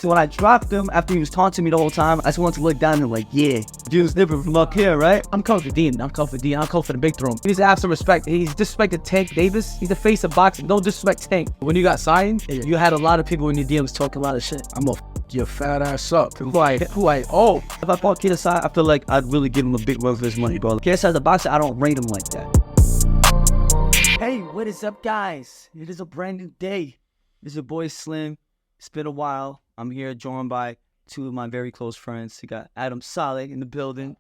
So when I dropped him, after he was taunting me the whole time, I just wanted to look down and like, yeah, dude's different from up here, right? I'm coming for Dean. I'm coming for Dean. I'm coming for the big throne. He needs to have some respect. He's disrespected Tank Davis. He's the face of boxing. Don't disrespect Tank. When you got signed, you had a lot of people in your DMs talking a lot of shit. I'm gonna your fat ass up. If I fought KSI, I feel like I'd really give him a big run for his money, bro. KSI's a boxer, I don't rate him like that. Hey, what is up, guys? It is a brand new day. This is your boy Slim. It's been a while. I'm here joined by two of my very close friends. You got Adam Saleh in the building.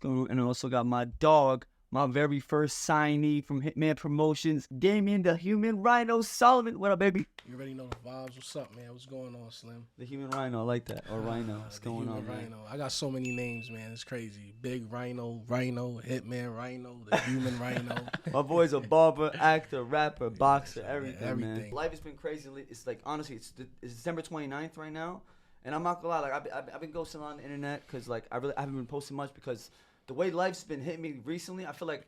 And I also got my dog, my very first signee from Hitman Promotions, Damien the Human Rhino Solomon. What up, baby? You already know the vibes. What's up, man? What's going on, Slim? The Human Rhino, I like that. Or Rhino. What's going on, man? Rhino. I got so many names, man. It's crazy. Big Rhino, Hitman Rhino, the Human Rhino. My boy's a barber, actor, rapper, boxer, everything, man. Life has been crazy. It's like, honestly, it's December 29th right now. And I'm not gonna lie, like I've been ghosting on the internet because like I haven't been posting much because the way life's been hitting me recently, I feel like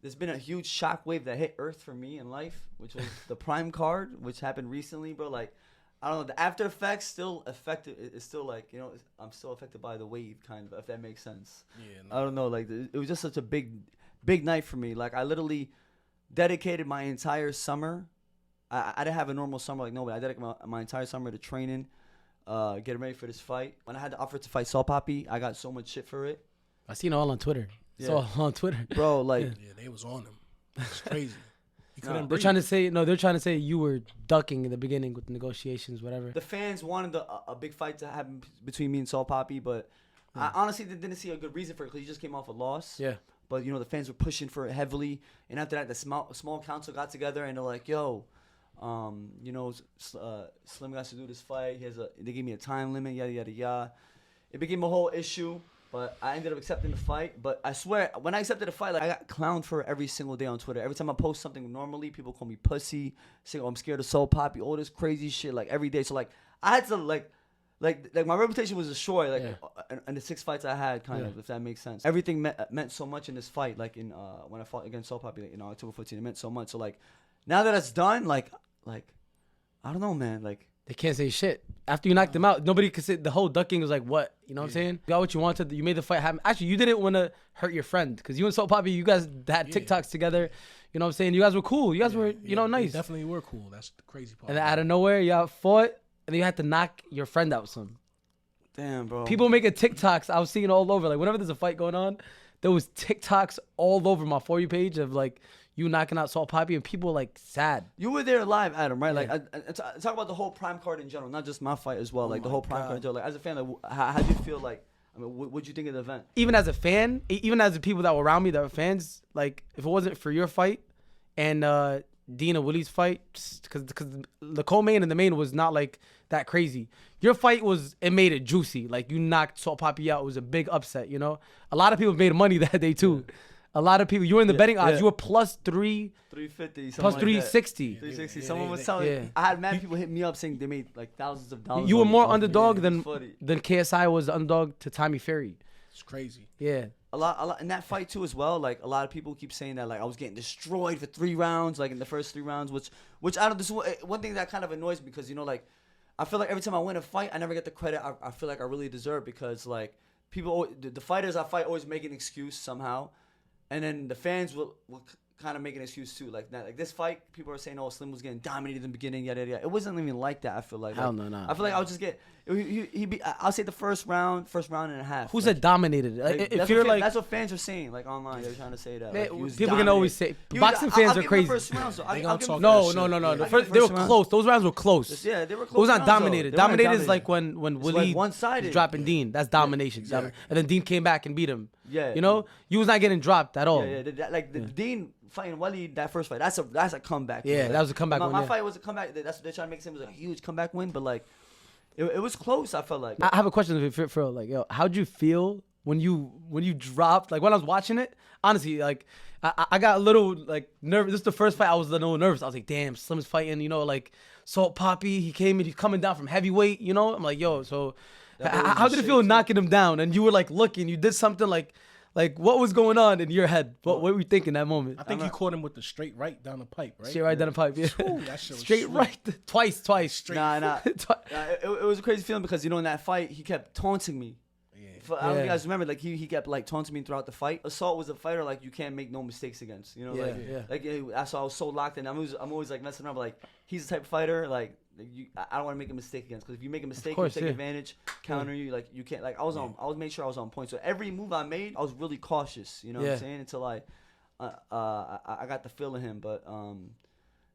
there's been a huge shockwave that hit Earth for me in life, which was the Prime card, which happened recently, bro. Like, I don't know, the after effects still affected. It's still like, you know, I'm still affected by the wave, kind of, if that makes sense. Yeah. No. I don't know, like it was just such a big night for me. Like I literally dedicated my entire summer. I didn't have a normal summer like nobody. I dedicated my entire summer to training, getting ready for this fight. When I had the offer to fight Papi, I got so much shit for it. I seen it all on Twitter. Yeah. So on Twitter, bro, like yeah, they was on him. It's crazy. They're trying to say you were ducking in the beginning with the negotiations, whatever. The fans wanted a big fight to happen between me and Papi, but I honestly didn't see a good reason for it because he just came off a loss. Yeah. But you know the fans were pushing for it heavily, and after that, the small council got together and they're like, "Yo, you know, Slim got to do this fight. They gave me a time limit, yada yada yada." It became a whole issue. But I ended up accepting the fight. But I swear, when I accepted the fight, like I got clowned for it every single day on Twitter. Every time I post something normally, people call me pussy, say, "Oh, I'm scared of Papi," all this crazy shit, like every day. So like I had to like my reputation was destroyed, like in the 6 fights I had, kind of, if that makes sense. Everything meant so much in this fight, like in when I fought against Papi, like, October 14, it meant so much. So like now that it's done, like I don't know, man, like. They can't say shit. After you knocked them out, nobody could say the whole ducking was like, what? You know what I'm saying? You got what you wanted. You made the fight happen. Actually, you didn't want to hurt your friend because you and Papi, you guys had TikToks together. You know what I'm saying? You guys were cool. You guys were, nice. Definitely were cool. That's the crazy part. And then out of nowhere, y'all fought, and then you had to knock your friend out some. Damn, bro. People making TikToks. I was seeing all over. Like, whenever there's a fight going on, there was TikToks all over my For You page of, like, you knocking out Papi and people like sad. You were there live, Adam, right? Yeah. Like, I talk about the whole Prime card in general, not just my fight as well. Like the whole Prime card in general. Like as a fan, like, how do you feel? Like, I mean, what'd you think of the event? Even as a fan, even as the people that were around me that were fans, like if it wasn't for your fight and Dean and Willie's fight, because the co-main and the main was not like that crazy. Your fight it made it juicy. Like you knocked Papi out. It was a big upset. You know, a lot of people made money that day too. Yeah. A lot of people, you were in the betting odds. You were plus 350, plus 360. 360. Someone was telling me. I had mad people hit me up saying they made like thousands of dollars. You were more underdog than KSI was the underdog to Tommy Fury. It's crazy. Yeah. A lot in that fight too as well. Like a lot of people keep saying that like I was getting destroyed for 3 rounds, like in the first 3 rounds, which I don't. This is one thing that kind of annoys me because like I feel like every time I win a fight, I never get the credit I feel like I really deserve because like people, the fighters I fight always make an excuse somehow. And then the fans will kind of make an excuse too. Like this fight, people are saying, "Oh, Slim was getting dominated in the beginning." Yada yada. It wasn't even like that. I feel like. Hell no. I feel like I would just get. I'll say the first round and a half. Who said dominated? If you're like, that's what fans are saying. Like online, they're trying to say that. Like, people can always say boxing fans are crazy. No. They were close. Those rounds were close. Yeah, they were close. It was not dominated. Dominated is like when Willie one-sided dropping Dean. That's domination. And then Dean came back and beat him. Yeah. You know, you was not getting dropped at all. Yeah. Dean fighting Wally, that first fight, that's a comeback. Yeah, that was a comeback win. My fight was a comeback. That's what they're trying to make it seem like a huge comeback win, but like, it was close. I felt like. I have a question for like, yo, how'd you feel when you dropped? Like when I was watching it, honestly, like I got a little like nervous. This is the first fight I was a little nervous. I was like, damn, Slim's fighting. You know, like Papi, he's coming down from heavyweight. You know, I'm like, yo, so how did it feel knocking him down? And you were like looking, you did something like Like, what was going on in your head? What were you thinking that moment? I think you caught him with the straight right down the pipe, right? Straight right down the pipe, yeah. Ooh, that shit was Straight sweet. right, twice. Straight. Nah. It was a crazy feeling because, you know, in that fight, he kept taunting me. I don't know if you guys remember, like he kept like taunting me throughout the fight. Assault was a fighter like you can't make no mistakes against. You know, so I was so locked in. I'm always like messing around. But, like he's the type of fighter like I don't want to make a mistake against, because if you make a mistake, you take advantage, counter you. Like you can't. Like I was made sure I was on point. So every move I made, I was really cautious. You know what I'm saying? Until I got the feel of him, but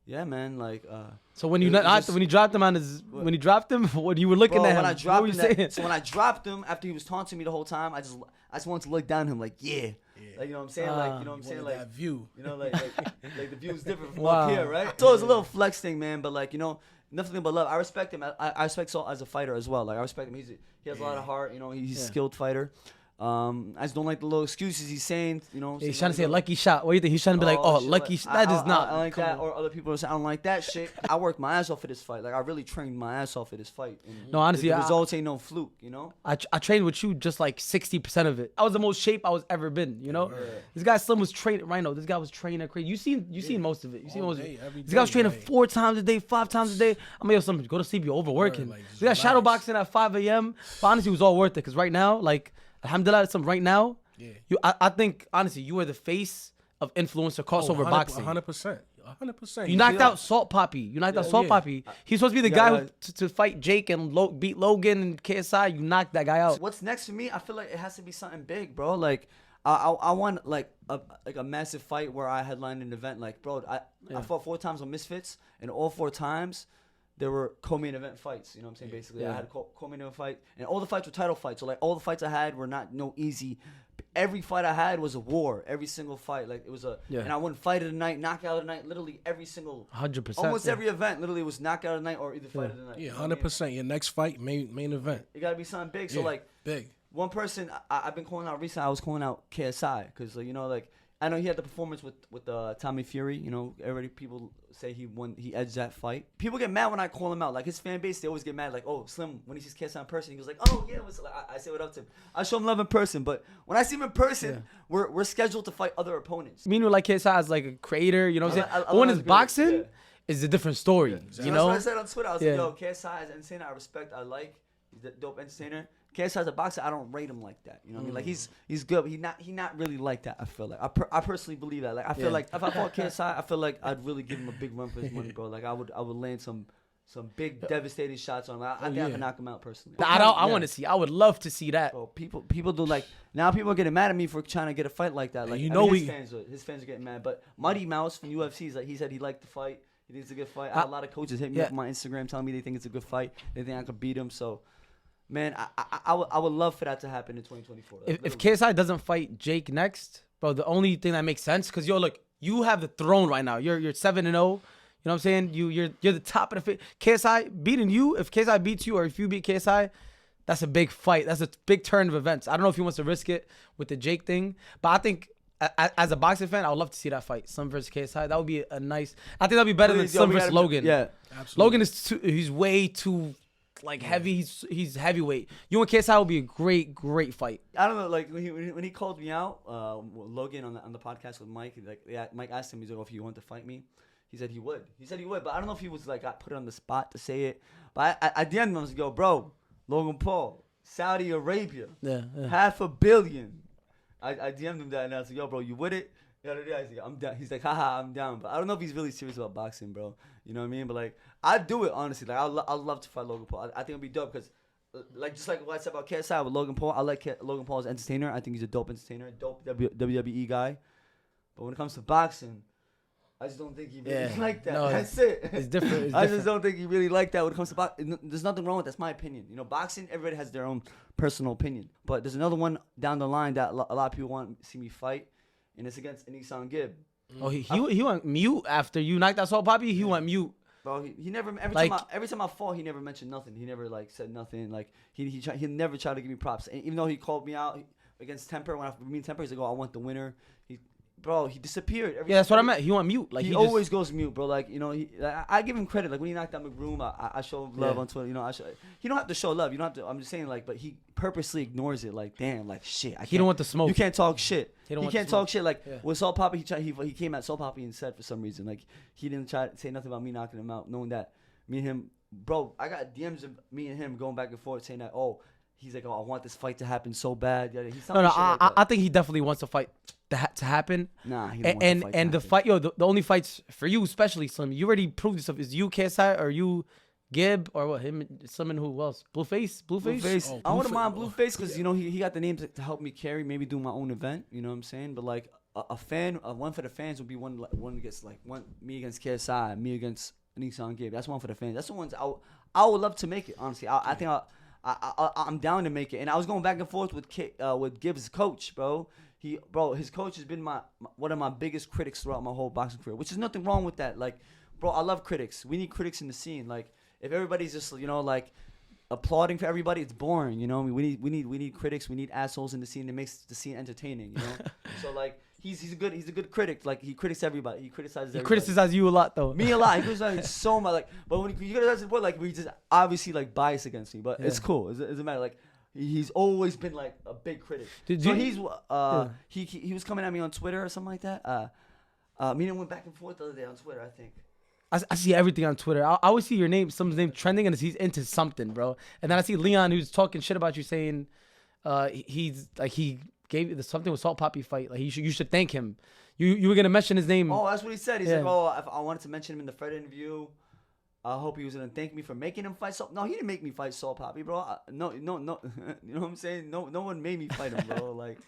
yeah, man. Like, so when you dropped him, when you were looking at him, what were you saying? So when I dropped him after he was taunting me the whole time, I just wanted to look down at him like, like, you know what I'm saying, like, you know what I'm saying, like that view, you know, like the view is different from up here, right? So it's a little flex thing, man. But like, you know, nothing but love. I respect him. I respect Salt as a fighter as well. Like I respect him. He has a lot of heart. You know, he's a skilled fighter. I just don't like the little excuses he's saying. You know, he's trying to say a lucky shot. What do you think? He's trying to be like, lucky shot. That is not. I like that. Or other people say, I don't like that shit. I worked my ass off for this fight. Like I really trained my ass off for this fight. And no, honestly, the results ain't no fluke. You know. I trained with you just like 60% of it. I was the most shape I was ever been. You know. This guy Slim was training. Rhino. This guy was training crazy. You seen most of it. You seen most of it. This guy was training 4 times a day, 5 times a day. I'm like, yo, something. Go to sleep. You're overworking. This guy shadow boxing at 5 a.m. But honestly, it was all worth it. Because right now, like. Alhamdulillah, right now, I think, honestly, you are the face of influencer crossover boxing. 100%. 100%. You knocked out Salt Papi. Papi. He's supposed to be the guy to fight Jake and beat Logan and KSI. You knocked that guy out. What's next for me? I feel like it has to be something big, bro. Like, I want, like a massive fight where I headline an event. Like, bro, I fought 4 times on Misfits, and all 4 times, there were co-main event fights, you know what I'm saying? Basically, I had a co-main event fight, and all the fights were title fights. So like all the fights I had were no easy. Every fight I had was a war. Every single fight, like it was and I wouldn't fight of the night, knockout of the night. Literally every single 100%. Almost every event, literally was knockout of the night or either fight of the night. Yeah, 100%. Your next fight, main event. It gotta be something big. So like big. One person I've been calling out recently. I was calling out KSI because you know, like I know he had the performance with Tommy Fury. You know, people say he edged that fight. People get mad when I call him out. Like his fan base, they always get mad. Like, oh, Slim, when he sees KSI in person, he goes like, oh yeah, I say what up to him. I show him love in person, but when I see him in person, we're scheduled to fight other opponents. Meanwhile, like KSI as like a creator, you know what I'm saying? But when it's boxing, it's a different story. Exactly. You know, that's what I said on Twitter. I was like, yo, KSI is insane. I respect. I like. He's a dope entertainer. KSI as a boxer, I don't rate him like that. You know what I mean? Like he's good, but he not really like that. I feel like I personally believe that. Like I feel like if I fought KSI, I feel like I'd really give him a big run for his money, bro. Like I would land some big devastating shots on him. I think I can knock him out personally. I want to see. I would love to see that. Bro, people do like now. People are getting mad at me for trying to get a fight like that. Like his fans are getting mad. But Mighty Mouse from UFC, like he said he liked the fight. He thinks it's a good fight. I had a lot of coaches hit me up on my Instagram telling me they think it's a good fight. They think I could beat him. So. Man, I would love for that to happen in 2024. If KSI doesn't fight Jake next, bro, the only thing that makes sense, because look, you have the throne right now. You're 7-0. You know what I'm saying? You're the top of the fit. KSI beating you. If KSI beats you, or if you beat KSI, that's a big fight. That's a big turn of events. I don't know if he wants to risk it with the Jake thing, but I think as a boxing fan, I would love to see that fight, Slim versus KSI. That would be a nice. I think that'd be better than Slim versus Logan. Yeah, absolutely. Logan he's way too. Like heavy, he's heavyweight. You and KSI will be a great fight. I don't know, like when he called me out, Logan on the podcast with Mike. Like Mike asked him, he's like, "Oh, if you want to fight me," he said he would. But I don't know if he was like got put on the spot to say it. But at the end, I was like, "Yo, bro, Logan Paul, Saudi Arabia, $500 million." I DM'd him that and I was like, "Yo, bro, you with it?" The other day, I was like, I'm down. He's like, haha, I'm down. But I don't know if he's really serious about boxing, bro. You know what I mean? But like, I'd do it honestly. Like, I'd love to fight Logan Paul. I think it'd be dope because, like, just like what I said about KSI with Logan Paul, I like Logan Paul as an entertainer. I think he's a dope entertainer, dope WWE guy. But when it comes to boxing, I just don't think he really like that. No, that's it. It's different. I just don't think he really like that when it comes to boxing. There's nothing wrong with that. That's my opinion. You know, boxing, everybody has their own personal opinion. But there's another one down the line that a lot of people want to see me fight, and it's against Anisan Gibb. Oh, he went mute after you knocked out Salt Papi. He went mute. Bro, he never every time I fought, he never mentioned nothing. He never like said nothing. Like he never tried to give me props. And even though he called me out against Temper, me and Temper, he's like, "Oh, I want the winner." He disappeared. That's what I meant. He went mute. Like he always goes mute, bro. Like you know, I give him credit. Like when he knocked out McBroom, I show love on Twitter. You know, he don't have to show love. You don't have to. I'm just saying, like, but purposely ignores it. Like, damn, like shit. He don't want the smoke. You can't talk shit. He He don't want can't the smoke. talk shit. Like Yeah. with Salt Papi, he came at Salt Papi and said for some reason, like he didn't try to say nothing about me knocking him out, knowing that me and him, bro, I got DMs of me and him going back and forth saying that, oh, he's like, oh, I want this fight to happen so bad. Yeah, he's No, shit like I that. think he definitely wants a fight to happen. Nah, he And don't want the fight to and the happen. fight, yo, the only fights for you, especially Slim, you already proved yourself. Is you KSI or you Gib or what? Him, Slim, and who else? Blueface. Blueface. Oh, I wouldn't Blueface. mind Blueface because you know he got the names to help me carry, maybe do my own event. You know what I'm saying? But like a fan, one for the fans would be one against like one me against KSI, me against Nissan Gib. That's one for the fans. That's the ones I would love to make it. Honestly, I think I'm down to make it. And I was going back and forth with Gibbs' coach, bro. His coach has been one of my biggest critics throughout my whole boxing career, which is nothing wrong with that. Like, bro, I love critics. We need critics in the scene. Like, if everybody's just, you know, like applauding for everybody, it's boring. You know, we need critics. We need assholes in the scene that makes the scene entertaining. You know, so like he's a good critic. Like he criticizes everybody. He criticizes. He everybody. criticizes you a lot though. Me a lot. He criticizes so much. Like, but when you criticize the boy, like we just obviously like biased against me. But it's Yeah. cool. It doesn't matter. Like he's always been like a big critic. Did So you- he was coming at me on Twitter or something like that. Me and him went back and forth the other day on Twitter. I think. I see everything on Twitter. I always see your name, someone's name trending, and he's into something, bro. And then I see Leon who's talking shit about you, saying he's like he gave you something with Salt Papi fight. Like you should thank him. You were gonna mention his name. Oh, that's what he said. He's Yeah. like, oh, if I wanted to mention him in the Fred interview. I hope he was gonna thank me for making him fight Salt. No, he didn't make me fight Salt Papi, bro. No. You know what I'm saying? No one made me fight him, bro. Like.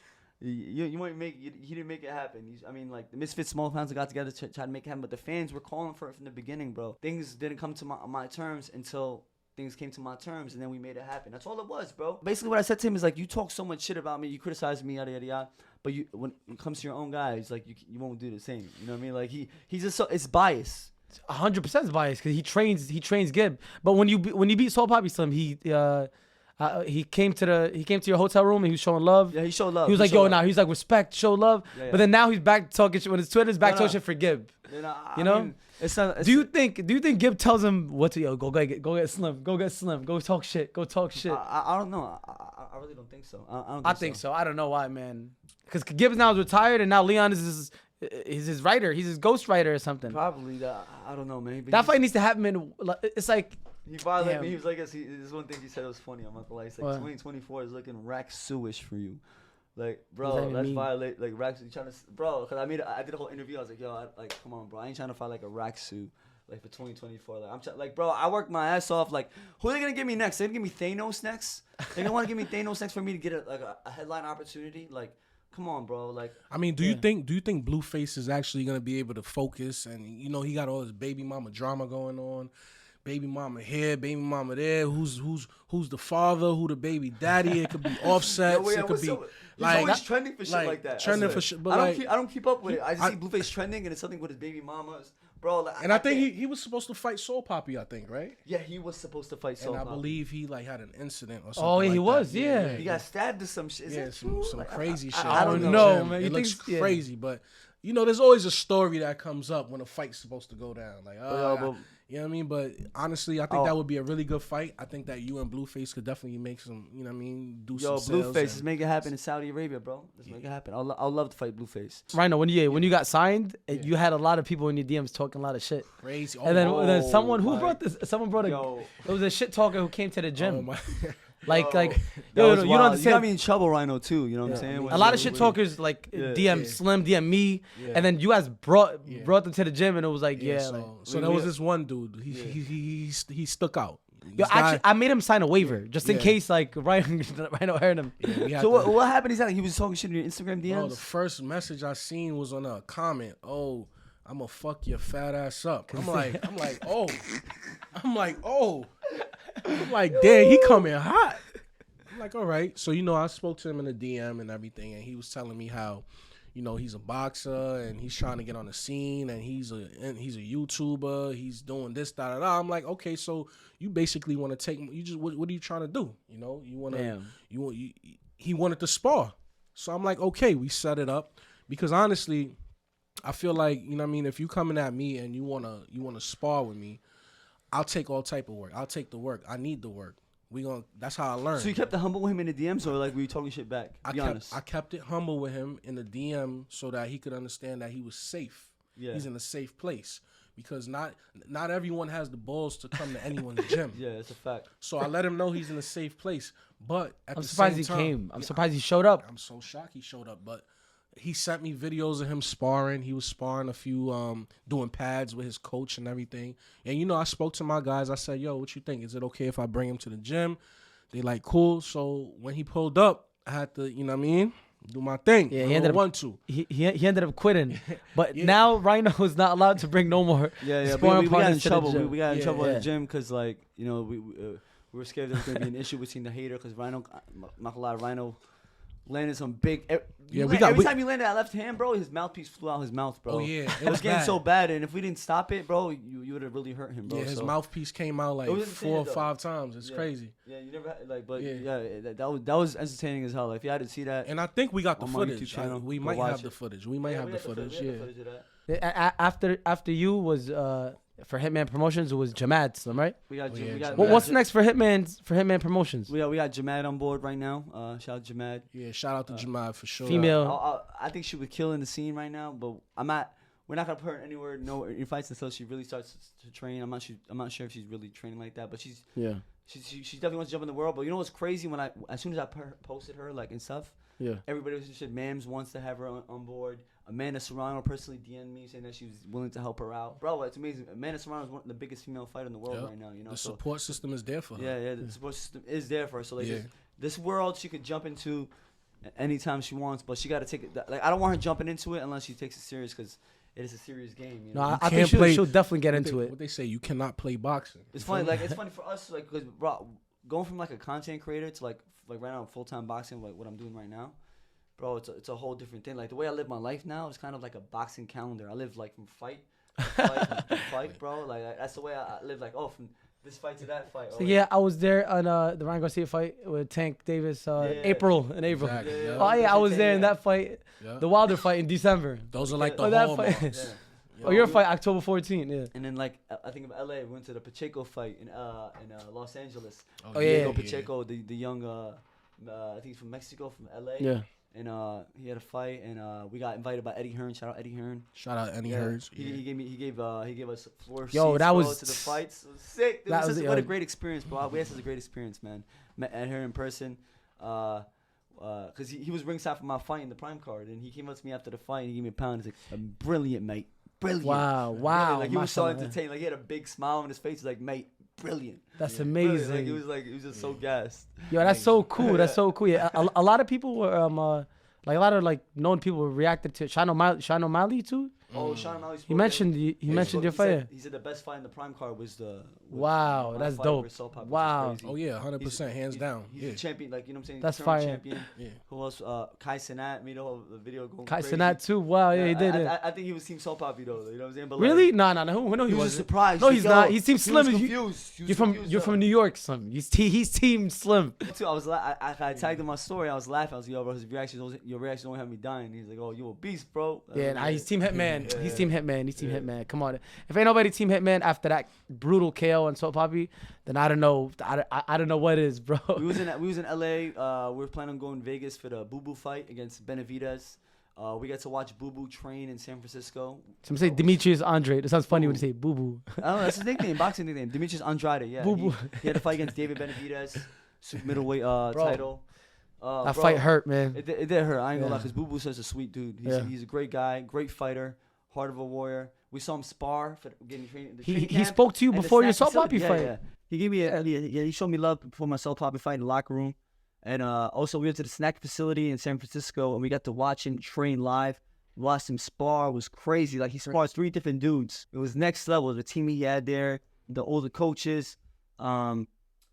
You might he didn't make it happen. I mean, like the Misfits, Small Clowns got together to try to make it happen, but the fans were calling for it from the beginning, bro. Things didn't come to my terms until things came to my terms, and then we made it happen. That's all it was, bro. Basically, what I said to him is like, you talk so much shit about me, you criticize me, yada yada yada, but when it comes to your own guys, like you won't do the same. You know what I mean? Like he's just it's bias. 100% is biased because he trains Gib. But when you beat Salt Papi, Slim, he came to your hotel room and he was showing love. Yeah, he showed love. He was like, yo, now he's like, respect, show love. Yeah, yeah. But then now he's back talking shit. When his Twitter's back No, talking no. shit for Gib. You know? mean, it's not. It's, Do you think Gib tells him what to go get Slim, go talk shit, go talk shit? I don't know. I really don't think so. I don't I think so. I don't know why, man. Because Gibbs now is retired and now Leon is his writer. He's his ghost writer or something. Probably that. I don't know, man. But That fight needs to happen in. It's like he violated Damn. me. He was like, this one thing he said was funny. I'm not gonna lie. He's like, What? 2024 is looking rack-suish for you. Like, What does that bro, even let's mean? violate. Like, rack suit. Trying to, bro, because I did a whole interview. I was like, yo, come on, bro. I ain't trying to fight like a rack suit. Like for 2024, like bro, I worked my ass off. Like, who are they gonna give me next? They're gonna give me Thanos next. They gonna want to give me Thanos next for me to get a headline opportunity. Like, come on, bro. Like, I mean, do you think Blueface is actually gonna be able to focus? And you know, he got all this baby mama drama going on. Baby mama here, baby mama there. Who's the father? Who the baby daddy? It could be Offsets. yeah, It could what's be up? He's like always trending for shit like that. I Trending swear. for shit, but I don't keep up with it. I just I- see Blueface trending and it's something with his baby mamas, bro. Like, and I think can't- he was supposed to fight Soul Papi, I think, right? yeah, he was supposed to fight Soul And I Papi. believe he like had an incident or something. Oh, yeah, he like was, that. yeah. He got stabbed to some shit. Is Yeah, that some true? some Like, crazy shit. I don't don't know. know, man. You It looks think- yeah. crazy, but you know, there's always a story that comes up when a fight's supposed to go down. Like, you know what I mean? But honestly, I think that would be a really good fight. I think that you and Blueface could definitely make some, you know what I mean, do Yo, some sales. Blueface, let's make it happen in Saudi Arabia, bro. Let's make it happen. I'll love to fight Blueface. Rhino, when you got signed, you had a lot of people in your DMs talking a lot of shit. Crazy. And then Oh someone who my- brought this, someone brought a, Yo. it was a shit talker who came to the gym. Oh my. Like, That yo, was you don't wild. You got understand. me in trouble, Rhino, too. You know what I'm saying? A lot of shit talkers like DM Slim, DM me, and then you guys brought them to the gym, and it was like, So there was this one dude. He stuck out. yo, This guy- actually, I made him sign a waiver just in Yeah. case like Rhino heard him. we had So to- what happened exactly? He was talking shit in your Instagram DMs? Bro, the first message I seen was on a comment. Oh, I'm gonna fuck your fat ass up. I'm like, oh, I'm like, damn, he coming hot. I'm like, all right. So you know, I spoke to him in the DM and everything, and he was telling me how, you know, he's a boxer and he's trying to get on the scene, and he's a YouTuber. He's doing this, da da da. I'm like, okay, so you basically want to take you just what are you trying to do? You know, you want to Damn. he wanted to spar. So I'm like, okay, we set it up because honestly, I feel like, you know what I mean, if you coming at me and you wanna spar with me, I'll take all type of work. I'll take the work. I need the work. That's how I learned. So you kept it humble with him in the DMs, or like were you talking shit back? Be honest. I kept it humble with him in the DM so that he could understand that he was safe. Yeah. He's in a safe place because not everyone has the balls to come to anyone's gym. Yeah, it's a fact. So I let him know he's in a safe place. But at I'm the surprised same he time, came. I'm surprised he showed up. I'm so shocked he showed up. But he sent me videos of him sparring. He was sparring a few, doing pads with his coach and everything. And, you know, I spoke to my guys. I said, yo, what you think? Is it okay if I bring him to the gym? They like, cool. So when he pulled up, I had to, you know what I mean, do my thing. Yeah, he ended up 1-2. He ended up quitting, but now Rhino is not allowed to bring no more. Yeah. sparring We got in partners to the trouble. gym. We got in Yeah, trouble at yeah. the gym because, like, you know, we were scared there was gonna be an issue between the hater because Rhino, not gonna lie, Rhino landed some big. Every time he landed that left hand, bro, his mouthpiece flew out his mouth, bro. Oh, yeah. It was getting so bad, and if we didn't stop it, bro, you would have really hurt him, bro. Yeah, his so. mouthpiece came out like It was 4 or entertaining, 5 times. It's crazy. Yeah, you never had, like, but Yeah. that was entertaining as hell. Like, if you had to see that, And I think we got the on my YouTube footage. channel, We go might watch have the it. footage. We might have we the had the footage. we had Yeah. the footage of that. After you was for Hitman Promotions, it was Jamad Slim, right? We got, Oh, yeah, we got, Jamad. we got What's J- next for Hitman Promotions? We got Jamad on board right now. Shout out Jamad. Yeah, shout out to Jamad for sure. Female. I think she would kill in the scene right now, but we're not gonna put her anywhere in fights until she really starts to train. I'm not sure if she's really training like that, but she definitely wants to jump in the world. But you know what's crazy? As soon as I posted her like and stuff, Yeah. everybody was just Mams wants to have her on board. Amanda Serrano personally DM'd me saying that she was willing to help her out. Bro, it's amazing. Amanda Serrano is one of the biggest female fighter in the world right now. You know, The support system is there for her. Yeah, the support system is there for her. So like Yeah. this world she could jump into anytime she wants, but she got to take it. Like I don't want her jumping into it unless she takes it serious because it is a serious game. You know? No, I can't think play- she'll definitely get What into they, it. What they say, you cannot play boxing. It's funny, like it's funny for us, like because bro, going from like a content creator to like right now full time boxing, like what I'm doing right now, bro, it's a whole different thing. Like the way I live my life now is kind of like a boxing calendar. I live like from fight to fight, bro. Like that's the way I live. Like from this fight to that fight. So yeah, I was there on the Ryan Garcia fight with Tank Davis, April. Exactly, yeah. Oh yeah, I was there in that fight, Yeah. the Wilder fight in December. Those are like the Oh, that hallmarks. fight. Yeah. Oh, your fight October 14th. Yeah. And then like I think of LA, we went to the Pacheco fight in Los Angeles. Oh, yeah. Diego Pacheco, the young I think he's from Mexico, from LA. Yeah. And he had a fight, and we got invited by Eddie Hearn. Shout out Eddie Hearn. Shout out Eddie Hearns. He gave us floor seats. Yo, that bro, was- to the fights. It was sick. That was- What a great experience, bro. We had such a great experience, man. Met her in person. Because he was ringside for my fight in the prime card, and he came up to me after the fight and he gave me a pound. He's like, "Brilliant, mate. Brilliant." Wow. Brilliant. Like he was so mashallah. entertained. Like he had a big smile on his face. He's like, "Mate, brilliant." That's Brilliant. amazing. Like he was just so gassed. Yo, that's so cool. That's so cool. Yeah, a lot of people were like a lot of like known people reacted to Shano Mali too. Oh, Sean O'Malley He mentioned your fight. He said the best fight in the prime card was Wow, my that's fight dope. versus Soul Pop, which is Wow. crazy. Oh yeah, 100%, hands down. He's Yeah. a champion, like you know what I'm saying. That's Tournament fire. Champion. Yeah. Who else? Kai Cenat made the video going Kai crazy. Cenat too. Wow, yeah, he did it. I think he was Team Soul Poppy though. You know what I'm saying? But Really? Like, No, no, he was wasn't. surprised. No, he's not. He's Team He Slim. was You- confused. He was You're confused, from New York, Slim. He's Team Slim. Too. I was I tagged him my story. I was laughing. I was like, yo, bro, your reactions don't have me dying. He's like, oh, you a beast, bro. Yeah, nah, he's Team Hitman. Yeah. He's Team Hitman. He's Team Hitman. Come on. If ain't nobody Team Hitman after that brutal KO on Soul Poppy, then I don't know. I don't know what is, bro. We was in LA. We were planning on going to Vegas for the Boo Boo fight against Benavidez. We got to watch Boo Boo train in San Francisco. Some say Demetrius Andre. That sounds funny when you say Boo Boo. I don't know, that's his nickname, boxing nickname. Demetrius Andrade. Yeah, Boo Boo. He had to fight against David Benavidez, super middleweight title. That Bro, fight hurt, man. It did hurt. I ain't gonna lie, Yeah. because Boo Boo's such a sweet dude. Yeah. He's a great guy, great fighter, heart of a warrior. We saw him spar for getting trained. He spoke to you before your Soul Poppy fight. Yeah. He gave me he showed me love before my Soul Poppy fight in the locker room, and also we went to the snack facility in San Francisco and we got to watch him train live. Watched him spar. It was crazy. Like he sparred 3 different dudes. It was next level. The team he had there, the older coaches, and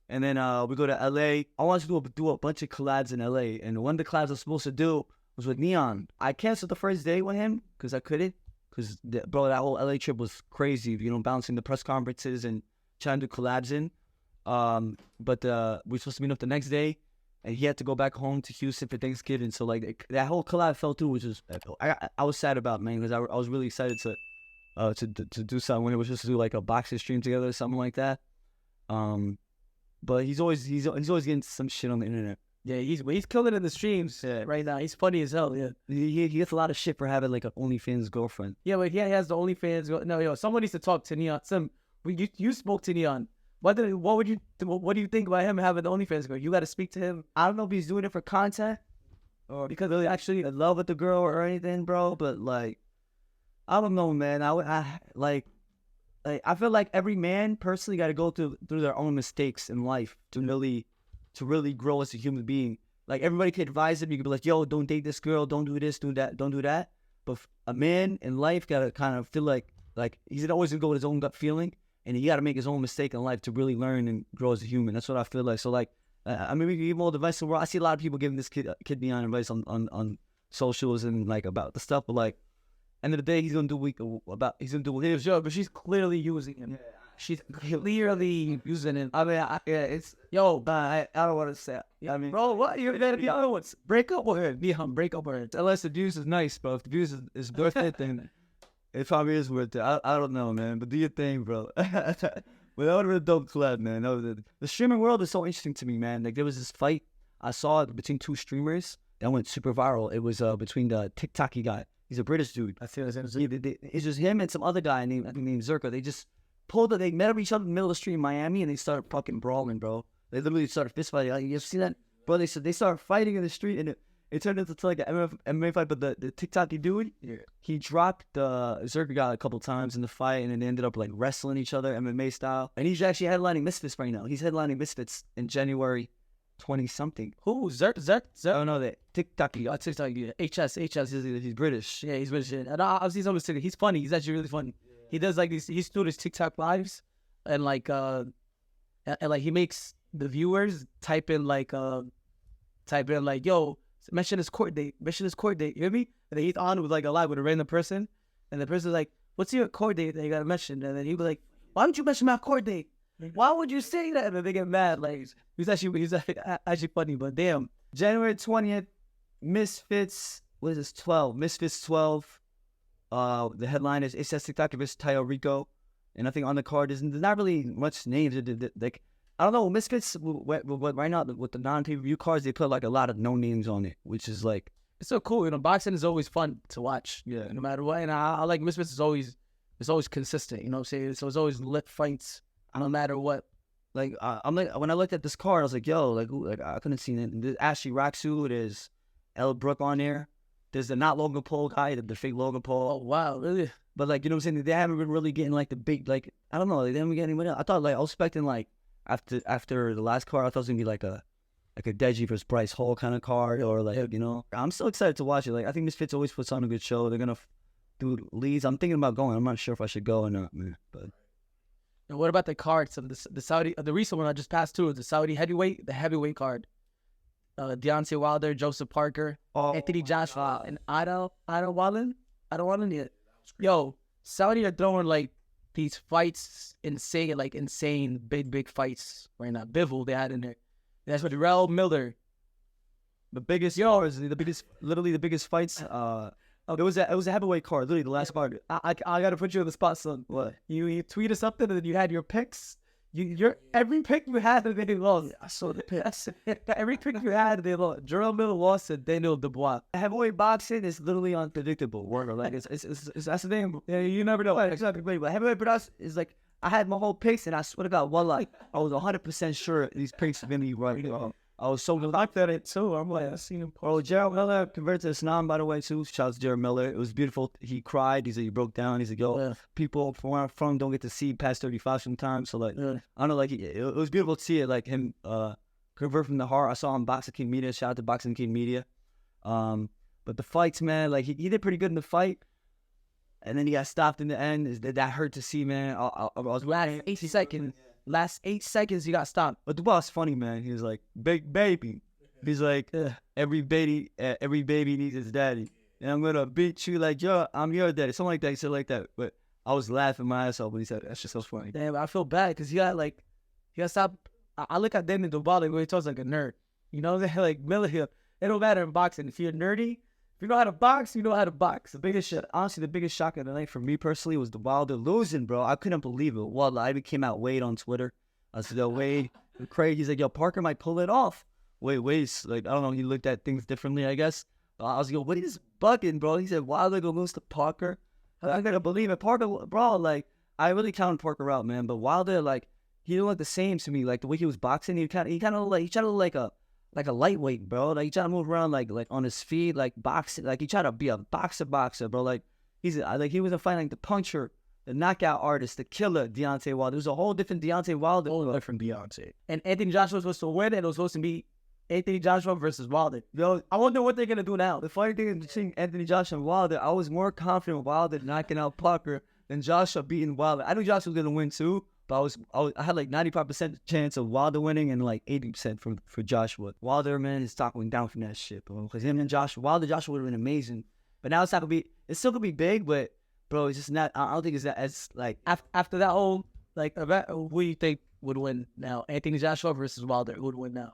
then we go to LA. I wanted to do a bunch of collabs in LA, and one of the collabs I was supposed to do was with Neon. I canceled the first day with him because I couldn't. Because bro, that whole LA trip was crazy. You know, bouncing the press conferences and trying to do collabs in. But we were supposed to meet up the next day, and he had to go back home to Houston for Thanksgiving. So like that whole collab fell through, which is I was sad about, man, because I was really excited to do something when it was just to do like a boxing stream together or something like that. but he's always getting some shit on the internet. Yeah, he's killing in the streams right now. He's funny as hell. Yeah, He gets a lot of shit for having like an OnlyFans girlfriend. yeah, but he has the OnlyFans. No, yo, someone needs to talk to Neon. You spoke to Neon. What do you think about him having the OnlyFans girl? You got to speak to him. I don't know if he's doing it for content or because they're actually in love with the girl or anything, bro. But like, I don't know, man. I feel like every man personally got to go through their own mistakes in life to really grow as a human being. Like everybody could advise him. You could be like, yo, don't date this girl. Don't do this, do that, don't do that. But a man in life got to kind of feel like he's always going to go with his own gut feeling. And he got to make his own mistake in life to really learn and grow as a human. That's what I feel like. So like, I mean, we can give more advice in the world. I see a lot of people giving this kid Neon advice on socials and like about the stuff. But like, end of the day, he's gonna do his Yo, but she's clearly using him. Yeah. She's clearly using him. I mean, it's Yo, but I don't want to say it. yeah, I mean, bro, what you gotta be other ones? Break up with her. Neon, break up with her. unless the views is nice, bro. If the views is worth it, then it probably is worth it. I don't know, man. But do your thing, bro. But that would have been a dope collab, man. The streaming world is so interesting to me, man. Like there was this fight I saw between two streamers that went super viral. It was between the TikToky guy. He's a British dude. I see what I'm It's just him and some other guy named Zerka. They just they met up each other in the middle of the street in Miami and they started fucking brawling, bro. They literally started fist fighting. Like, you ever see that? Bro, they started fighting in the street and it turned into like an MMA fight. But the TikToky dude, he dropped the Zerka guy a couple times in the fight and then they ended up like wrestling each other MMA style. And he's actually headlining Misfits right now. He's headlining Misfits in January 20-something. Who? Zerk? Oh no, that TikToky. TikTok, yeah. HS. He's British. Yeah, he's British. And I've seen some of his TikTok. He's funny. He's actually really funny. He does like these. He's doing his TikTok lives, and like like he makes the viewers type in like yo, mention his court date. Mention his court date. You hear me? And then he's on with like a live with a random person, and the person's like, "What's your court date that you gotta mention?" And then he was like, "Why don't you mention my court date? Why would you say that?" And then they get mad. Like he's actually funny, but damn. January 20th, Misfits. What is this? 12. Misfits 12. The headline is, it says TikTok vs. Tayo Rico. And I think on the card, there's not really much names. Like, I don't know, Misfits, right now, with the non-pay-per-view cards, they put like a lot of no names on it, which is like, it's so cool. You know, boxing is always fun to watch. Yeah. No matter what. And I like Misfits is always consistent. You know what I'm saying? So it's always lit fights no matter what. like, I'm like, when I looked at this card, I was like, yo, like I couldn't see it. There's Ashley Raksu, there's Elle Brooke on there. There's the not Logan Paul guy, the fake Logan Paul. Oh, wow. Really? But like, you know what I'm saying? They haven't been really getting like the big, like, I don't know, they haven't been getting anyone else. I thought like, I was expecting like, after the last card, I thought it was gonna be like a Deji versus Bryce Hall kind of card, or like, you know, I'm still excited to watch it. Like, I think Misfits always puts on a good show. They're gonna do leads. I'm thinking about going. I'm not sure if I should go or not, man. But And what about the cards of the Saudi, the recent one I just passed through, the Saudi heavyweight, the heavyweight card? Deontay Wilder, Joseph Parker, Anthony Joshua, and Ida Wallen. Yeah. Yo, Saudi are throwing like these fights, insane big fights right now. Bivol they had in there. And that's what Darrell Miller. the biggest, literally the biggest fights. It was a heavyweight card, literally the last card. I gotta put you on the spot, son. What? You tweeted something and then you had your picks. Your every pick you had, they lost. I saw the picks. Every pick you had, they lost. Jarrell Miller lost to Daniel Dubois. Heavyweight boxing is literally unpredictable. Word, like it's that's the thing. Yeah, you never know. It's not great, but heavyweight boxing is like, I had my whole picks, and I swear to God, I was 100% sure these picks are gonna be right. I was so locked at it too. I'm like, I seen him. Oh, Jared Miller converted to Islam, by the way, too. Shout out to Jared Miller. It was beautiful. He cried. He said he broke down. He's like, yo, people from where I'm from don't get to see past 35 sometimes. So, like, I don't know, like, it was beautiful to see it, like, him convert from the heart. I saw him Boxing King Media. Shout out to Boxing King Media. But the fights, man, like, he did pretty good in the fight. And then he got stopped in the end. That hurt to see, man. I was last 8 seconds. Last 8 seconds, he got stopped. But the boss funny, man. He was like, big baby. He's like, every baby needs his daddy. And I'm gonna beat you like, yo, I'm your daddy. Something like that. He said like that. But I was laughing my ass off when he said that. That's just so funny. Damn, I feel bad because he got stopped. I look at Daniel Dubois when he talks like a nerd. You know, they're like Miller Hill. It don't matter in boxing. If you're nerdy, if you know how to box, you know how to box. The biggest shock of the night for me personally was the Wilder losing, bro. I couldn't believe it. Well, I even came out Wade on Twitter. I said, yo, Wade, Craig, he's like, yo, Parker might pull it off. Wait, like, I don't know. He looked at things differently, I guess. I was like, what is bugging, bro? He said, Wilder gonna lose to Parker. I gotta believe it. Parker, bro, like, I really counted Parker out, man. But Wilder, like, he didn't look the same to me. Like, the way he was boxing, he tried to look like a lightweight, bro. Like, he tried to move around, like on his feet, like, boxing. Like, he tried to be a boxer, bro. Like, he wasn't fighting like the puncher, the knockout artist, the killer, Deontay Wilder. There was a whole different Deontay Wilder. Whole different Deontay. And Anthony Joshua was supposed to win, and it was supposed to be Anthony Joshua versus Wilder. Yo, I wonder what they're gonna do now. The funny thing is between Anthony Joshua and Wilder, I was more confident Wilder knocking out Parker than Joshua beating Wilder. I knew Joshua was gonna win too, but I had like 95% chance of Wilder winning and like 80% for Joshua. Wilder, man, is talking down from that shit, bro. Because him and Joshua would have been amazing. But now it's still gonna be big, but bro, it's just not. I don't think it's that as like After that whole like event, who do you think would win now? Anthony Joshua versus Wilder, who would win now?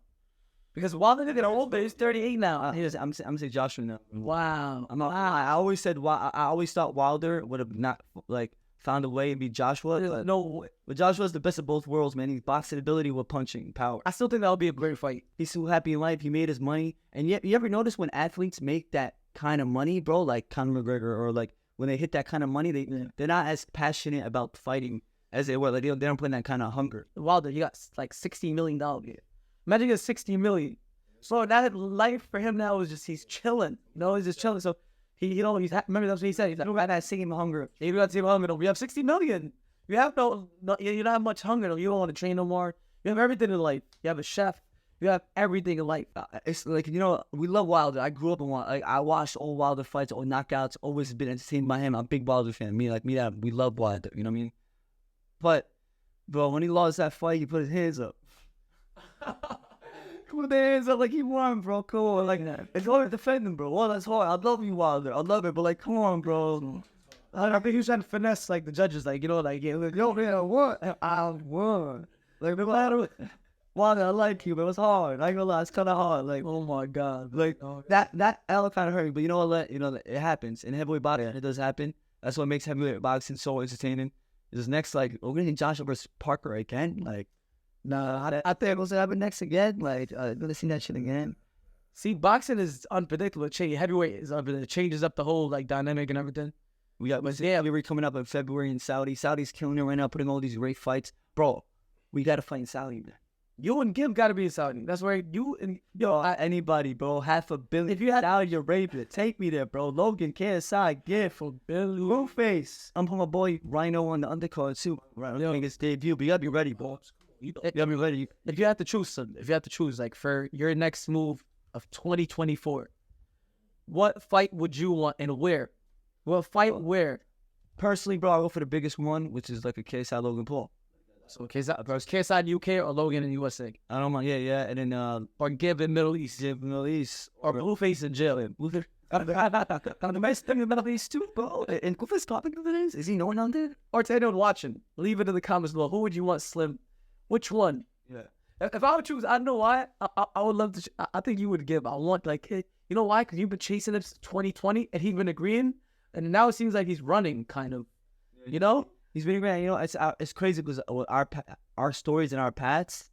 Because Wilder did it old, but he's 38 now. I'm gonna say Joshua now. Wow. I always thought Wilder would have not like found a way to beat Joshua. But Joshua's the best of both worlds, man. He's boxing ability with punching power. I still think that would be a great fight. He's so happy in life. He made his money. And yet, you ever notice when athletes make that kind of money, bro, like Conor McGregor, or like when they hit that kind of money, they're not as passionate about fighting as they were. Like they don't put in that kind of hunger. Wilder, he got like $60 million. Imagine he $60 million. So that life for him now is just he's chilling. You know, he's just chilling. So remember that's what he said. He's like, got that same hunger. You got the same hunger. We have $60 million. You have you don't have much hunger. You don't want to train no more. You have everything in life. You have a chef. You have everything in life. It's like, you know, we love Wilder. I grew up in Wilder. Like, I watched all Wilder fights, all knockouts. Always been entertained by him. I'm a big Wilder fan. We love Wilder. You know what I mean? But, bro, when he lost that fight, he put his hands up. Put their hands up like he won, bro. Come on, like it's hard to defend him, bro. Well, that's hard. I love you, Wilder. I love it, but like, come on, bro. I think he was trying to finesse like the judges, like, you know, like, yo, man, what? I won. Like, no matter Wilder, I like you, but it's hard. I ain't gonna lie, it's kind of hard. Like, oh my god, like that L kind of hurt me. But you know what? It happens in heavyweight boxing. It does happen. That's what makes heavyweight boxing so entertaining. Is next, like, we're gonna see Joshua versus Parker again, like. Nah, I think it's gonna happen next again. Like, gonna see that shit again. See, boxing is unpredictable. Heavyweight is unpredictable. It changes up the whole like dynamic and everything. We got February coming up in February in Saudi. Saudi's killing it right now, putting all these great fights. Bro, we gotta fight in Saudi, man. You and Gim gotta be in Saudi. That's where you and anybody, bro. $500 million. If you had Saudi Arabia, take me there, bro. Logan, KSI, gift for Blueface. I'm from my boy Rhino on the undercard too. Right, I think it's debut, but you gotta be ready, bro. If you have to choose, like, for your next move of 2024, what fight would you want and where? What fight where? Personally, bro, I'll go for the biggest one, which is like a KSI Logan Paul. So KSI in UK or Logan in USA? I don't mind, yeah. And then or Gib in Middle East. Or Blueface in jail. Blueface. The best thing in the Middle East too, bro. And Blueface talking to this? Is he knowing on there? Or to anyone watching, leave it in the comments below. Who would you want, Slim? Which one? Yeah. If I would choose, I know why. I would love to. I think you would give. I want, like, you know why? Because you've been chasing him since 2020, and he's been agreeing, and now it seems like he's running, kind of. You know, he's been agreeing. You know, it's crazy because our stories and our paths,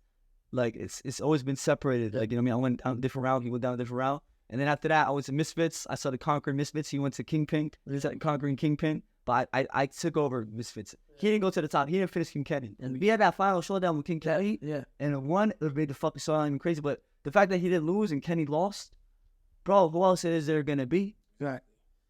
like it's always been separated. Like, you know what I mean? I went down a different route. He went down a different route, and then after that, I went to Misfits. I started conquering Misfits. He went to Kingpin. He started conquering Kingpin. But I took over Misfits. He didn't go to the top. He didn't finish King Kenny. And we had that final showdown with King Kenny. Yeah. And the one, it made the fucking storyline even crazy. But the fact that he didn't lose and Kenny lost, bro, who else is there going to be? Right.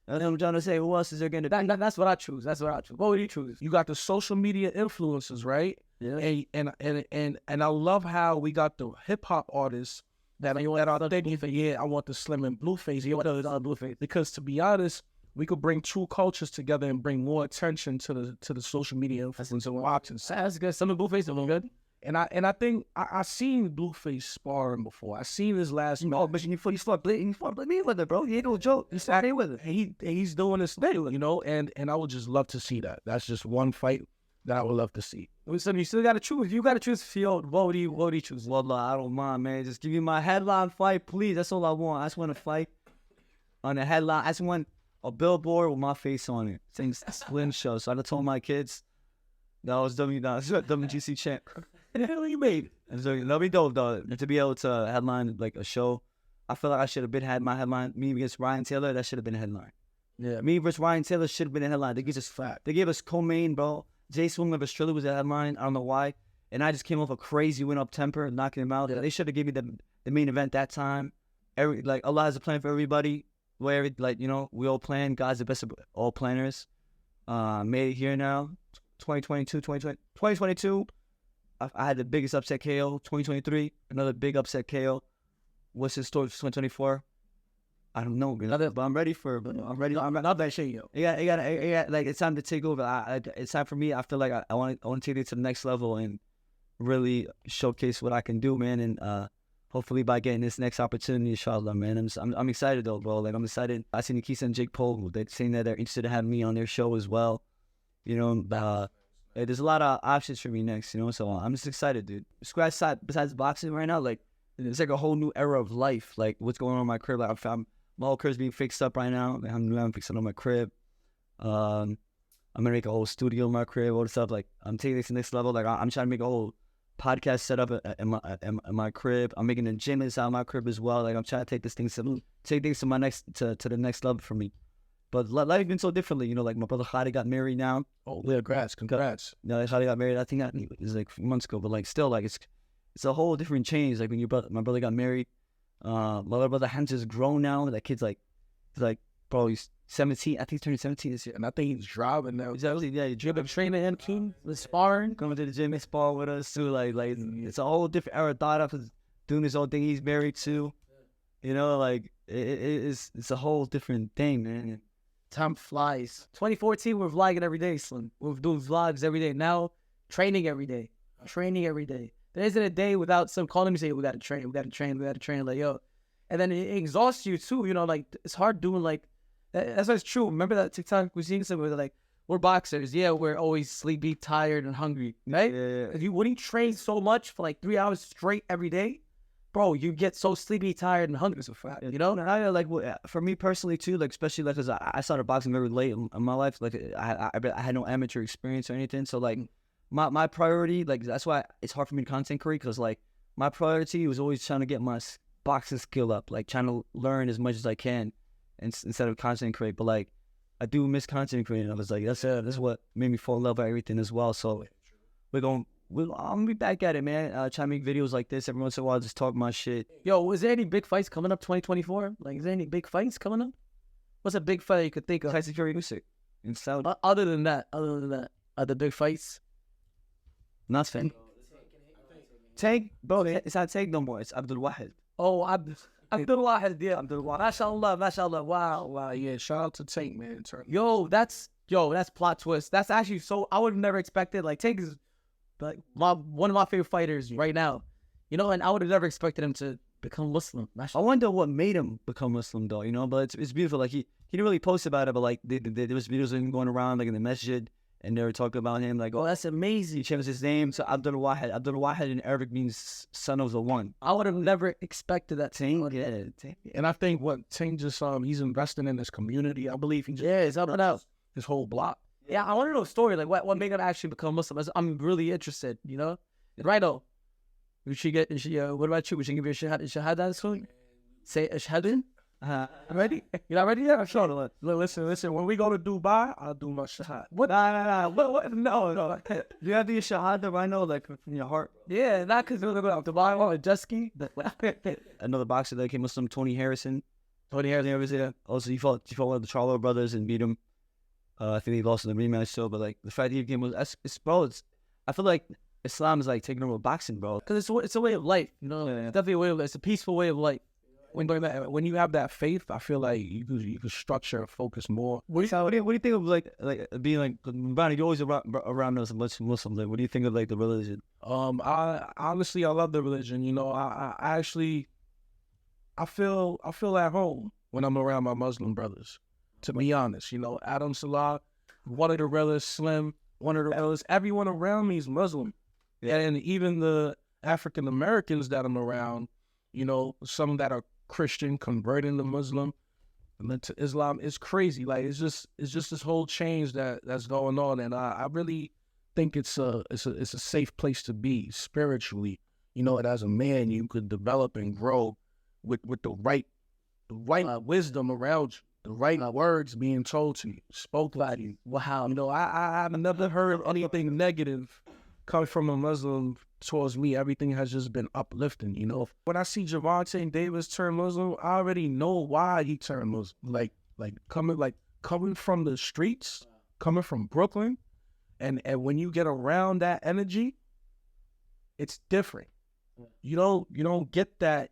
And I'm trying to say, who else is there going to be? That's what I choose. What would you choose? You got the social media influencers, right? Yeah. And I love how we got the hip hop artists that are thinking, yeah, I want the Slim and Blueface. Blueface. Because to be honest, we could bring two cultures together and bring more attention to the social media influencers and boxing. That's good. Some of Blueface are good. And I think I seen Blueface sparring before. I seen his last match. Oh, but he fought me with it, bro. He ain't no joke. He started with it. He's doing his thing, you know. And I would just love to see that. That's just one fight that I would love to see. So you still got to choose. You got to choose field. What would you choose? Well, I don't mind, man. Just give me my headline fight, please. That's all I want. I just want to fight on the headline. I just want a billboard with my face on it. Saying Slim Show. So I told my kids that I was WGC champ. And the hell you made? And so that'll be dope though to be able to headline like a show. I feel like I should have been had my headline. Me against Ryan Taylor, that should have been a headline. Yeah. Me versus Ryan Taylor should have been a headline. They gave us fat. They gave us co-main, bro. Jay Swing of Australia was a headline. I don't know why. And I just came off a crazy win up temper, knocking him out. They should have given me the main event that time. Allah has a plan for everybody. Where we all plan. God's the best of all planners. Made it here now. 2022. I had the biggest upset KO. 2023, another big upset KO. What's his story for 2024? I don't know, but I'm ready for. I'm ready. Not that shit, yo. Yeah. Like it's time to take over. It's time for me. I feel like I want to take it to the next level and really showcase what I can do, man. And hopefully by getting this next opportunity, inshallah, man. I'm excited though, bro. Like I'm excited. I seen Nikisa and Jake Paul. They're saying that they're interested in having me on their show as well. You know, there's a lot of options for me next. You know, so I'm just excited, dude. Scratch side besides boxing right now, like. It's like a whole new era of life. Like what's going on in my crib. Like my whole crib's being fixed up right now. Like, I'm fixing up my crib. I'm gonna make a whole studio in my crib. All this stuff. Like I'm taking this to the next level. Like I'm trying to make a whole podcast setup in my crib. I'm making a gym inside my crib as well. Like I'm trying to take things to the next level for me. But life been so differently. You know, like my brother Khadi got married now. Oh, congrats. No, Khadi got married. I think it was like a few months ago. But like still, like it's a whole different change. Like when my brother got married, my little brother Hamza's grown now. That kid's he's probably 17. I think he's turning 17 this year. And I think he's driving now. Exactly. Yeah, he's Been training him, King, the sparring. going to the gym and spar with us too. Like it's a whole different era. Thought of doing this whole thing. He's married too. You know, like it's a whole different thing, man. Time flies. 2014, we're vlogging every day, Slim. We're doing vlogs every day. Now, training every day. There isn't a day without some calling me saying, we got to train. Like, yo. And then it exhausts you, too. You know, like, it's hard doing, like, that's why it's true. Remember that TikTok we seen something where like, we're boxers. Yeah, we're always sleepy, tired, and hungry, right? Yeah. When you train so much for, like, 3 hours straight every day, bro, you get so sleepy, tired, and hungry. So fat, you know? And I like for me personally too, like especially like because I started boxing very late in my life. Like I had no amateur experience or anything. So like my priority, like that's why it's hard for me to content create because like my priority was always trying to get my boxing skill up, like trying to learn as much as I can, instead of content create. But like I do miss content creating. I was like that's what made me fall in love with everything as well. So I'm gonna be back at it, man. Try to make videos like this every once in a while, just talk my shit. Yo, is there any big fights coming up 2024? Like, is there any big fights coming up? What's a big fight you could think of? Tyson Fury Usyk in Saudi. Other than that, are the big fights? Not fan. Tank, bro, it's not Tank no more. It's Abdul Wahid. Oh, Abdul Wahid, yeah. Abdul Wahid. Mashallah. Wow. Yeah, shout out to Tank, man. Yo, that's plot twist. That's actually so, I would have never expected, like, Tank is like one of my favorite fighters right now, you know, and I would have never expected him to become Muslim. I wonder what made him become Muslim though, you know, but it's beautiful. Like he didn't really post about it, but like there was videos of him going around like in the masjid and they were talking about him like, oh, that's amazing. He changed his name to Abdul Wahid. Abdul Wahid in Arabic means son of the one. I would have never expected that. Tank, yeah. And I think what Tank just he's investing in this community. I believe he just it's up and out. His whole block. Yeah, I want to know a story. Like, what made him actually become Muslim? I'm really interested, you know? Righto. What about you? We should give you a shahada soon? Say a shahada? Ready? You not ready yet? I'm sure. Listen. When we go to Dubai, I'll do my shahada. What? Nah. What? No. You have to do your shahada right now, like from your heart. Yeah, not because we're going to Dubai on a jet ski. Another boxer that came Muslim, Tony Harrison. Also, he fought one of the Charlo brothers and beat him. I think he lost in the rematch too, but like the fact he became I feel like Islam is like taking over boxing, bro. Because it's a way of life, you know. It's definitely a way of life. It's a peaceful way of life. When you have that faith, I feel like you can structure and focus more. What do you think of like being like Bonnie? You're always around us Muslims. Like, what do you think of like the religion? I honestly love the religion. You know, I feel at home when I'm around my Muslim brothers. To be honest, you know, Adam Salah, one of the realest, Slim, one of the realest. Everyone around me is Muslim. Yeah. And even the African Americans that I'm around, you know, some that are Christian converting to Muslim and then to Islam, it's crazy. Like it's just this whole change that's going on, and I really think it's a safe place to be spiritually. You know, and as a man, you could develop and grow with the right wisdom around you, the right words being told to you, spoke by you. Wow, you know, I've never heard anything negative come from a Muslim towards me. Everything has just been uplifting, you know. When I see Javante Davis turn Muslim, I already know why he turned Muslim. Coming from the streets, coming from Brooklyn, and when you get around that energy, it's different. You don't get that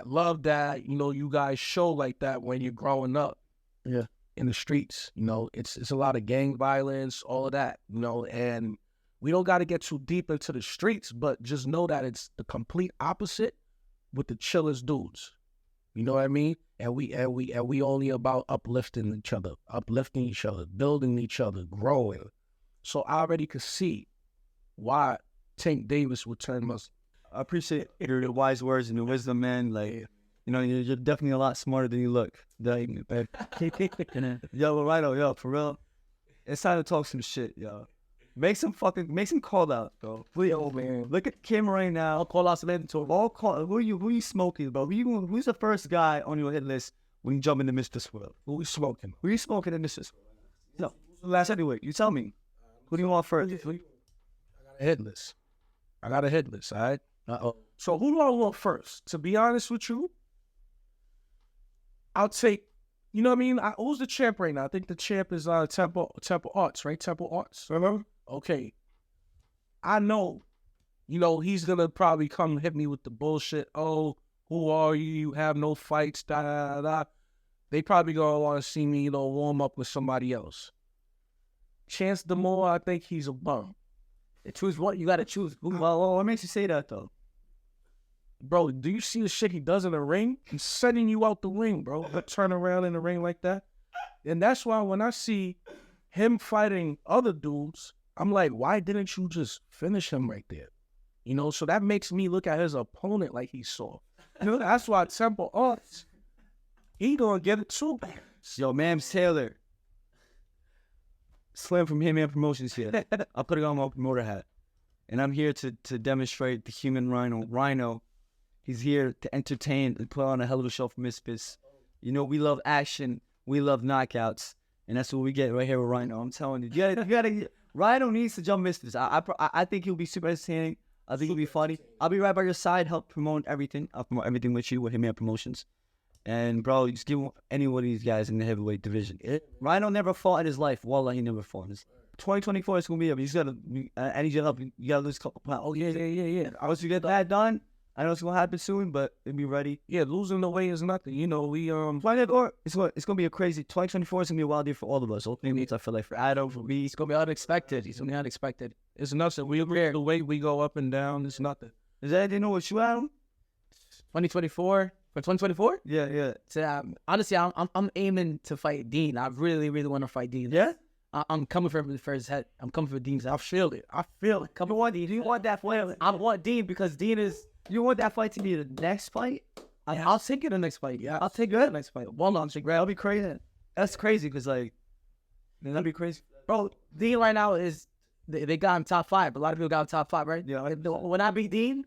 love that, you know, you guys show like that when you're growing up. Yeah. In the streets. You know, it's a lot of gang violence, all of that, you know, and we don't got to get too deep into the streets, but just know that it's the complete opposite with the chillest dudes. You know what I mean? And we only about uplifting each other, building each other, growing. So I already could see why Tank Davis would turn Muslim. I appreciate your wise words and your wisdom, man. Like, you know, you're definitely a lot smarter than you look. Like, yo, Rhino, yo, for real. It's time to talk some shit, yo. Make some call out, bro. Please, oh man. Look at the camera right now. I'll call out some inventory. Who you smoking, bro? Who's the first guy on your hit list when you jump into Mr. Swirl? Who you smoking? Who you smoking in Mr. Swirl? No. Last anyway, you tell me. Who do you want first? I got a hit list. All right? So who do I want first? To be honest with you, I'll take, you know what I mean? Who's the champ right now? I think the champ is Temple Arts, right? Temple Arts, remember? Okay. I know, you know, he's going to probably come hit me with the bullshit. Oh, who are you? You have no fights, da da da. They probably going to want to see me, you know, warm up with somebody else. Chance the more, I think he's a bum. Choose what? You got to choose. Well, what makes you say that, though? Bro, do you see the shit he does in the ring? He's sending you out the ring, bro. Turn around in the ring like that. And that's why when I see him fighting other dudes, I'm like, why didn't you just finish him right there? You know, so that makes me look at his opponent like he's soft. You know, that's why Temple Arts, he gonna get it too. Yo, Mams Taylor. Slim from Hitman Promotions here. I'll put it on my promoter hat. And I'm here to demonstrate the human Rhino. Rhino, he's here to entertain and put on a hell of a show for Misfits. You know, we love action. We love knockouts. And that's what we get right here with Rhino. I'm telling you. You gotta Rhino needs to jump Misfits. I think he'll be super entertaining. I think he'll be funny. I'll be right by your side, help promote everything. I'll promote everything with you with Hitman Promotions. And, bro, just give any one of these guys in the heavyweight division. Rhino never fought in his life. Wallah, he never fought in his 2024 is going to be up. He's got to, I need your help. You got to lose a couple pounds. Oh, yeah. Once you get that done, I know it's going to happen soon, but be ready. Yeah, losing the weight is nothing. You know, it's going to be a crazy, 2024 is going to be a wild year for all of us. I feel like for Adam, for me. It's going to be unexpected. It's nothing. The way we go up and down, it's nothing. Is that anything with you, Adam? 2024? For 2024? Yeah. So, honestly, I'm aiming to fight Dean. I really, really want to fight Dean. Yeah? I'm coming for him for his head. I'm coming for Dean's head. I feel it. Come on, Dean. Do you want that fight? I want Dean because Dean is... You want that fight to be the next fight? I'll take it the next fight. Yeah. I'll take it the next fight. One on Right, that'll be crazy. That's crazy because, like... That'd be crazy. Bro, Dean right now is... They got him top 5. A lot of people got him top 5, right? Yeah. When I beat Dean,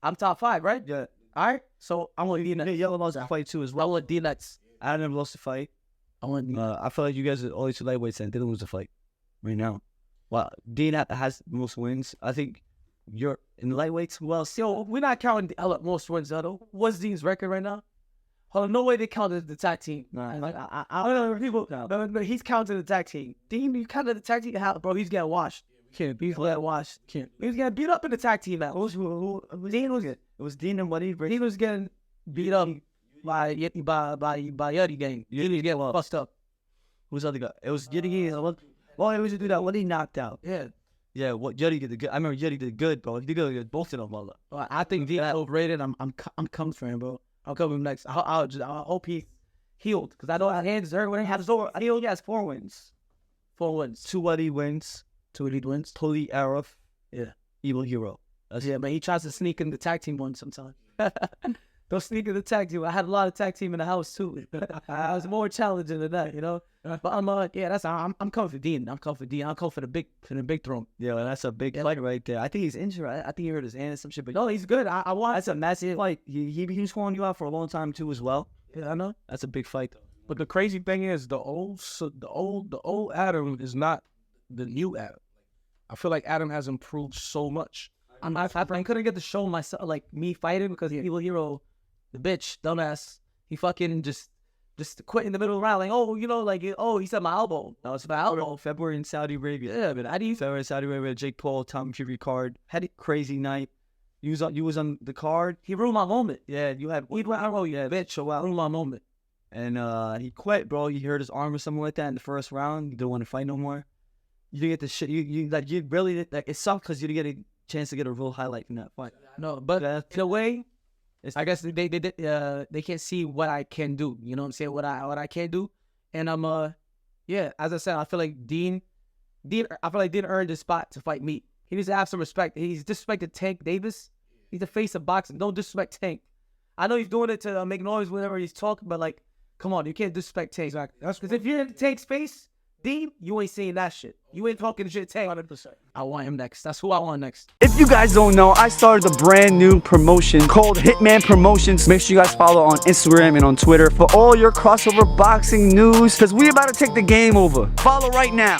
I'm top 5, right? Yeah. All right, so I want Dean. Y'all lost the fight too as well. I want Dean next. I never lost a fight. I want. I feel like you guys are only two lightweights and didn't lose a fight right now. Well, Dean has most wins. I think you're in the lightweights. Well, still, we're not counting the most wins though. What's Dean's record right now? Hold on, no way they counted the tag team. Nah, I don't know people. No, he's counting the tag team. Dean, you counted the tag team? How, bro? He's getting washed. He's getting washed. He's getting beat up in the tag team now. Dean was it? It was Dean and Buddy. He was getting beat up by Yuddy gang. He was getting bust up. Who's the other guy? It was Yuddy. Well, he was to do that. What he knocked out? Yeah. What Yuddy did good. I remember Yuddy did good, bro. He did good. Both of them, brother. I think Dean overrated. I'm coming for him, bro. I'll cover him next. I hope he's healed because I know his hands hurt when he has door. He only has 4 wins. 4 wins. 2 Waddy wins. 2 elite wins. Tully Arif. Yeah. Evil Hero. But he tries to sneak in the tag team one sometimes. Go sneak in the tag team. I had a lot of tag team in the house too. I was more challenging than that, you know. But I'm I'm coming for Dean. I'm coming for Dean. I'm coming for the big throne. Yeah, that's a big fight right there. I think he's injured. I think he hurt his hand or some shit. But No, he's good. I want. that's a massive fight. He was calling you out for a long time too, as well. Yeah, I know. That's a big fight though. But the crazy thing is, the old Adam is not the new Adam. I feel like Adam has improved so much. I couldn't get to show myself like me fighting because Evil Hero, the bitch, dumbass, he fucking just quit in the middle of the round. Like, oh, you know, like, oh, he said my elbow. No, it's my elbow. February in Saudi Arabia. Yeah, but I didn't. February in Saudi Arabia. Jake Paul, Tom Fury card. Had a crazy night. You was on the card. He ruined my moment. Yeah, you had He went, oh yeah, bitch. So I ruined my moment. and he quit, bro. He hurt his arm or something like that in the first round. He didn't want to fight no more. You didn't get the shit. You really like it sucked because you didn't get a chance to get a real highlight from that fight. No, but in a way, I guess they can't see what I can do. You know what I'm saying? What I can do, and yeah. As I said, I feel like Dean earned the spot to fight me. He needs to have some respect. He's disrespected Tank Davis. He's the face of boxing. Don't disrespect Tank. I know he's doing it to make noise whenever he's talking, but like, come on, you can't disrespect Tank. Exactly. That's Because if you're in Tank's face, Dean, you ain't saying that shit. You ain't talking shit, Tank. 100%. I want him next. That's who I want next. If you guys don't know, I started a brand new promotion called Hitman Promotions. Make sure you guys follow on Instagram and on Twitter for all your crossover boxing news, because we about to take the game over. Follow right now.